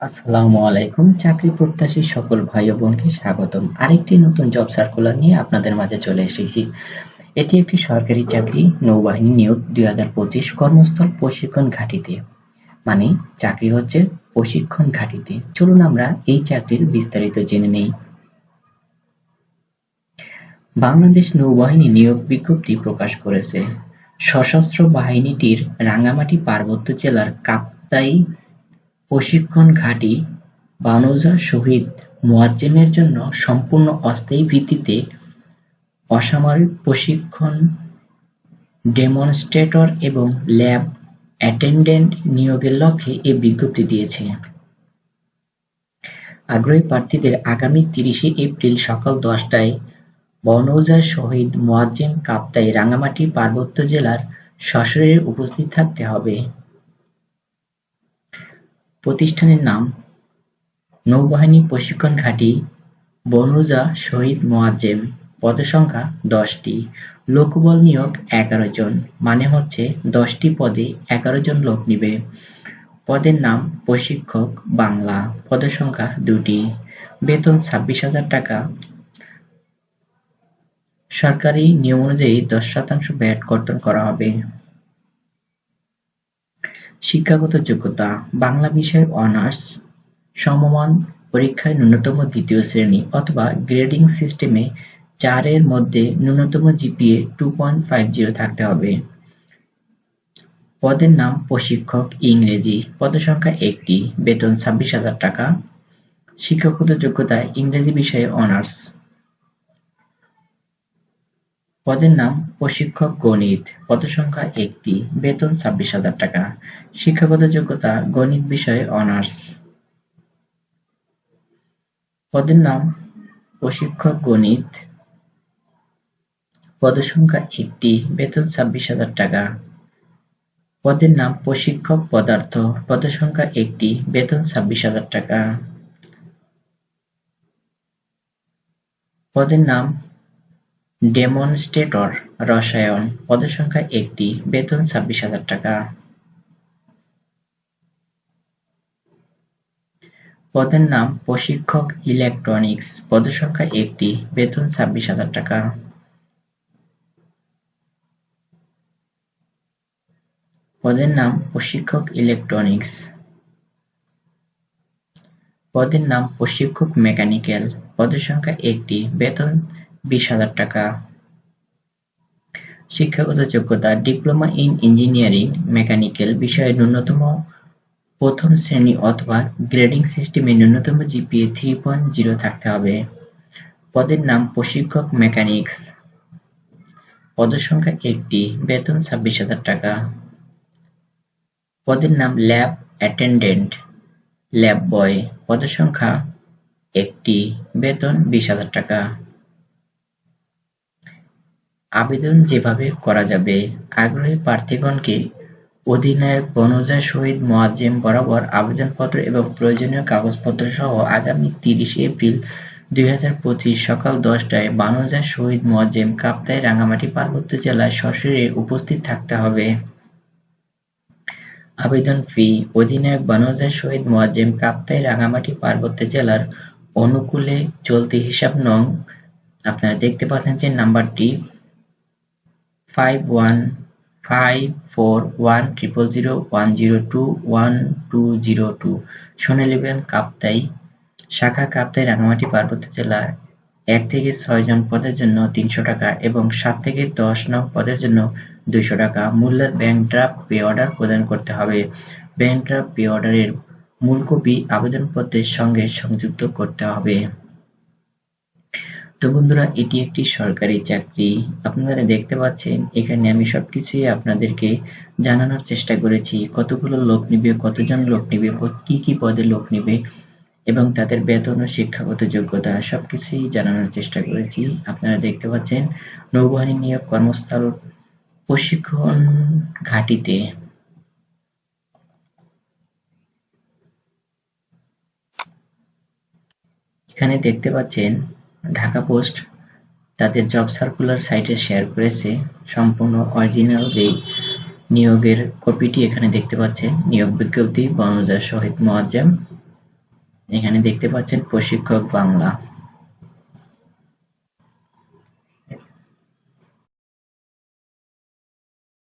আসসালামু আলাইকুম। চাকরি প্রত্যাশী সকল ভাই ও বোনকে স্বাগতম। আরেকটি নতুন জব সার্কুলার নিয়ে আপনাদের মাঝে চলে এসেছি। এটি একটি সরকারি চাকরি, নৌবাহিনী নিয়োগ 2025 কর্মস্থল প্রশিক্ষণ ঘাঁটিতে। মানে চাকরি হচ্ছে প্রশিক্ষণ ঘাঁটিতে। চলুন আমরা এই চাকরির বিস্তারিত জেনে নেই। বাংলাদেশ নৌবাহিনী নিয়োগ বিজ্ঞপ্তি প্রকাশ করেছে। সশস্ত্র বাহিনীটির রাঙ্গামাটি পার্বত্য জেলার কাপ্তাই প্রশিক্ষণ ঘাঁটি বানৌজা শহীদ মোয়াজ্জেমের জন্য সম্পূর্ণ অস্থায়ী ভিত্তিতে অসামরিক প্রশিক্ষণ, ডেমনস্ট্রেটর এবং ল্যাব অ্যাটেন্ডেন্ট নিয়োগের লক্ষ্যে এ বিজ্ঞপ্তি দিয়েছে। আগ্রহী প্রার্থীদের আগামী ৩০শে এপ্রিল সকাল ১০টায় বনৌজা শহীদ মোয়াজ্জেম কাপ্তাই রাঙ্গামাটি পার্বত্য জেলার সশরীরে উপস্থিত থাকতে হবে। প্রতিষ্ঠানের নাম নৌবাহিনী প্রশিক্ষণ ঘাঁটি বনৌজা শহীদ মোয়াজ্জেম। পদসংখ্যা ১০টি। লোকবল নিয়োগ ১১ জন, মানে হচ্ছে ১০টি পদে ১১ জন লোক নিবে। পদের নাম প্রশিক্ষক বাংলা। পদসংখ্যা ২টি। বেতন ২৬,০০০ টাকা। সরকারি নিয়ম অনুযায়ী ১০% ভ্যাট কর্তন করা হবে। শিক্ষাগত যোগ্যতা: বাংলা বিষয়ে অনার্স, সমমান পরীক্ষায় ন্যূনতম দ্বিতীয় শ্রেণী অথবা গ্রেডিং সিস্টেমে ৪ এর মধ্যে ন্যূনতম জিপিএ 2.50 থাকতে হবে। পদের নাম প্রশিক্ষক ইংরেজি। পদসংখ্যা ১টি। বেতন ২৬,০০০ টাকা। শিক্ষাগত যোগ্যতা ইংরেজি বিষয়ে অনার্স। পদের নাম প্রশিক্ষক গণিত। পদসংখ্যা ১টি। বেতন ২৬,০০০ টাকা। শিক্ষাগত যোগ্যতা গণিত বিষয়ে অনার্স। পদের নাম প্রশিক্ষক গণিত। পদসংখ্যা ১টি। বেতন ২৬,০০০ টাকা। পদের নাম প্রশিক্ষক পদার্থ। পদসংখ্যা ১টি। বেতন ২৬,০০০ টাকা। পদের নাম ডেমনস্ট্রেটর রসায়ন। পদসংখ্যা ১টি। বেতন ২৬,০০০ টাকা। পদের নাম প্রশিক্ষক ইলেকট্রনিক্স। পদসংখ্যা ১টি। বেতন ২৬,০০০ টাকা। পদের নাম প্রশিক্ষক ইলেকট্রনিক্স। পদের নাম প্রশিক্ষক মেকানিক্যাল। পদসংখ্যা ১টি। বেতন ২০,০০০ টাকা। শিক্ষাগত যোগ্যতা ডিপ্লোমা ইন ইঞ্জিনিয়ারিং মেকানিক্যাল বিষয়ে ন্যূনতম প্রথম শ্রেণী অথবা গ্রেডিং সিস্টেমে ন্যূনতম জিপিএ 3.0 থাকতে হবে। পদের নাম প্রশিক্ষক মেকানিক্স। পদসংখ্যা ১টি। বেতন ২৬,০০০ টাকা। পদের নাম ল্যাব অ্যাটেন্ডেন্ট ল্যাব বয়। পদসংখ্যা ১টি। বেতন ২০,০০০ টাকা। আবেদন যেভাবে করা যাবে: আগ্রহী প্রার্থীগণকে অধিনায়ক বনৌজা শহীদ মোয়াজ্জেম বরাবর আবেদনপত্র এবং প্রয়োজনীয় কাগজপত্র সহ আগামী ৩০শে এপ্রিল ২০২৫ সকাল ১০টায় বনৌজা শহীদ মোয়াজ্জেম কাপ্তাই রাঙ্গামাটি পার্বত্য জেলায় সশরীরে উপস্থিত থাকতে হবে। আবেদন ফি: অধিনায়ক বনৌজা শহীদ মোয়াজ্জেম কাপ্তাই রাঙ্গামাটি পার্বত্য জেলার অনুকূলে চলতি হিসাব নং আপনারা দেখতে পাচ্ছেন যে নাম্বারটি 51541001021202 সোনালী ব্যাংক কাপ্তাই শাখা কাপ্তাই রাঙ্গামাটি পার্বত্য জেলা ১ থেকে ৬ জন পদের জন্য ৩০০ টাকা এবং ৭ থেকে ১০ নং পদের জন্য ২০০ টাকা মূল্যের ব্যাংক ড্রাফট পে অর্ডার প্রদান করতে হবে। ব্যাংক ড্রাফট পে অর্ডারের মূল কপি আবেদনপত্রের সঙ্গে সংযুক্ত করতে হবে। তো বন্ধুরা, এটি একটি সরকারি চাকরি। আপনারা দেখতে পাচ্ছেন এখানে আমি সবকিছুই আপনাদেরকে জানানোর চেষ্টা করেছি। কতগুলো লোক নিবে, কতজন লোক নিবে, কি কি পদে লোক নিবে এবং তাদের বেতন ও শিক্ষাগত যোগ্যতা সবকিছুই জানানোর চেষ্টা করেছি। আপনারা দেখতে পাচ্ছেন নৌবাহিনী নিয়োগ কর্মস্থল প্রশিক্ষণ ঘাঁটিতে। এখানে দেখতে পাচ্ছেন ঢাকা পোস্ট তাদের জব সার্কুলার সাইটে শেয়ার করেছে। সম্পূর্ণ অরিজিনাল যে নিয়োগের কপিটি এখানে দেখতে পাচ্ছেন। নিয়োগ বিজ্ঞপ্তি বনৌজা শহীদ মোয়াজ্জেম এখানে দেখতে পাচ্ছেন প্রশিক্ষক বাংলা।